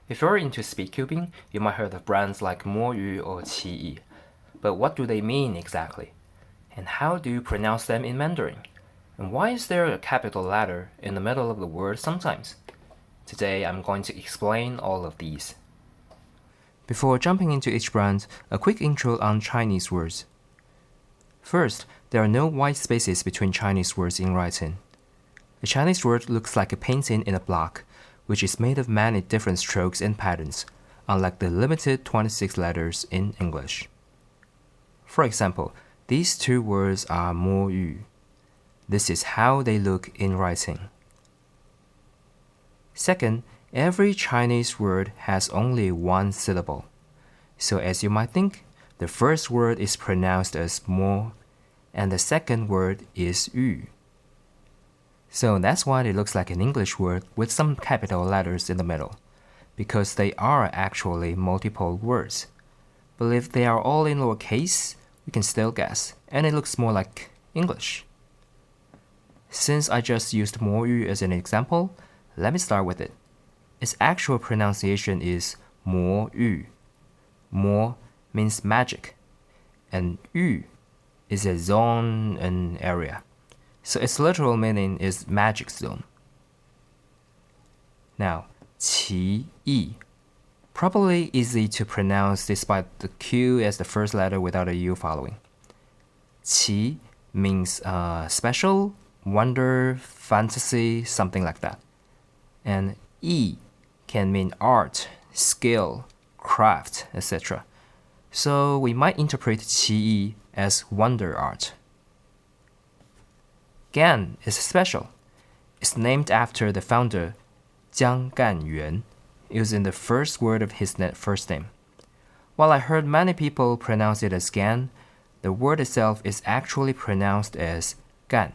If you're into speedcubing, you might heard of brands like Moyu or Qiyi. But what do they mean exactly? And how do you pronounce them in Mandarin? And why is there a capital letter in the middle of the word sometimes? Today I'm going to explain all of these. Before jumping into each brand, a quick intro on Chinese words. First, there are no white spaces between Chinese words in writing. A Chinese word looks like a painting in a block, which is made of many different strokes and patterns, unlike the limited 26 letters in English. For example, these two words are Moyu. This is how they look in writing. Second, every Chinese word has only one syllable. So as you might think, the first word is pronounced as mo, and the second word is yu. So that's why it looks like an English word with some capital letters in the middle, because they are actually multiple words. But if they are all in lowercase, we can still guess, and it looks more like English. Since I just used Moyu as an example, let me start with it. Its actual pronunciation is Mo Yu. Mo means magic, and Yu is a zone, an area. So its literal meaning is magic zone. Now, Qiyi. Probably easy to pronounce despite the Q as the first letter without a U following. Qi means special, wonder, fantasy, something like that. And Yi can mean art, skill, craft, etc. So we might interpret Qiyi as wonder art. Gan is special. It's named after the founder, Jiang Ganyuan, using the first word of his first name. While I heard many people pronounce it as Gan, the word itself is actually pronounced as Gan.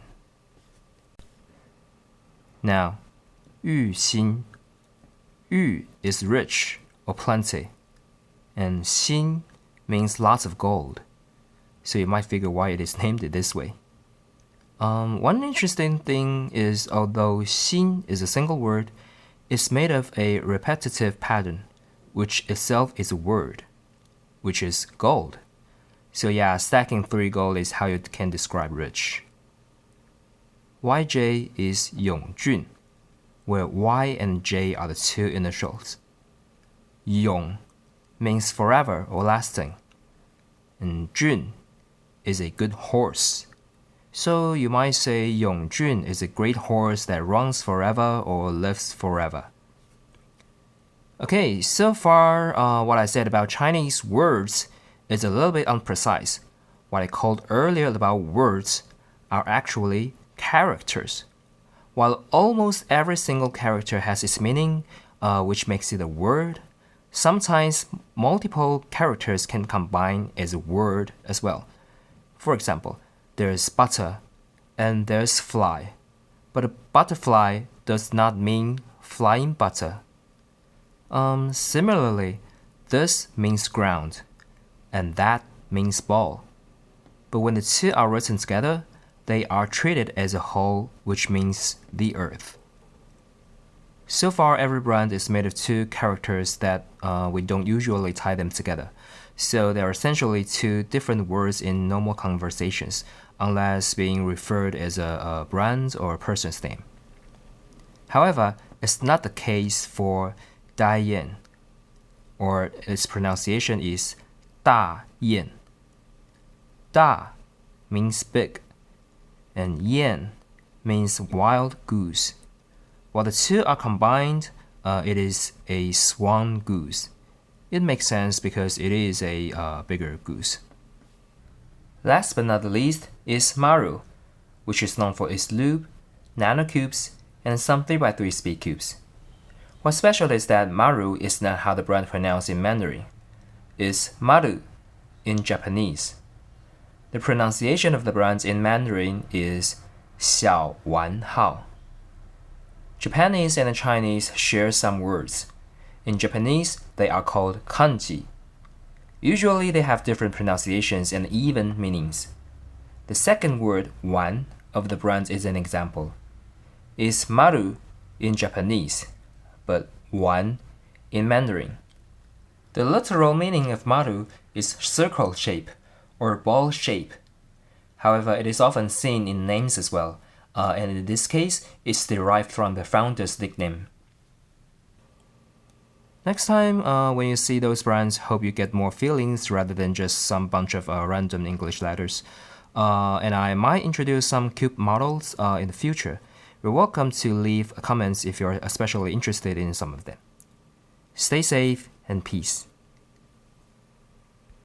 Now, Yuxin. Yu is rich or plenty, and Xin means lots of gold. So you might figure why it is named this way. One interesting thing is, although Xin is a single word, it's made of a repetitive pattern, which itself is a word, which is gold. So yeah, stacking 3 gold is how you can describe rich. YJ is Yongjun, where Y and J are the two initials. Yong means forever or lasting, and Jun is a good horse. So you might say Yongjun is a great horse that runs forever or lives forever. Okay, so far what I said about Chinese words is a little bit imprecise. What I called earlier about words are actually characters. While almost every single character has its meaning, which makes it a word, sometimes multiple characters can combine as a word as well. For example, there's butter and there's fly, but a butterfly does not mean flying butter. Similarly, this means ground, and that means ball. But when the two are written together, they are treated as a whole, which means the earth. So far, every brand is made of 2 characters that we don't usually tie them together. So they are essentially 2 different words in normal conversations, unless being referred as a brand or a person's name. However, it's not the case for Dayan, or its pronunciation is Dayan. Da means big, and yen means wild goose. While the 2 are combined, it is a swan goose. It makes sense because it is a bigger goose. Last but not the least is Maru, which is known for its lube, nanocubes, and some 3x3 speedcubes. What's special is that Maru is not how the brand pronounced in Mandarin. It's Maru in Japanese. The pronunciation of the brand in Mandarin is Xiao Wan Hao. Japanese and Chinese share some words. In Japanese, they are called kanji. Usually they have different pronunciations and even meanings. The second word, wan, of the brand is an example. It's maru in Japanese, but wan in Mandarin. The literal meaning of Maru is circle shape or ball shape. However, it is often seen in names as well, and in this case, it's derived from the founder's nickname. Next time, when you see those brands, hope you get more feelings rather than just some bunch of random English letters. And I might introduce some cube models in the future. You're welcome to leave comments if you're especially interested in some of them. Stay safe and peace.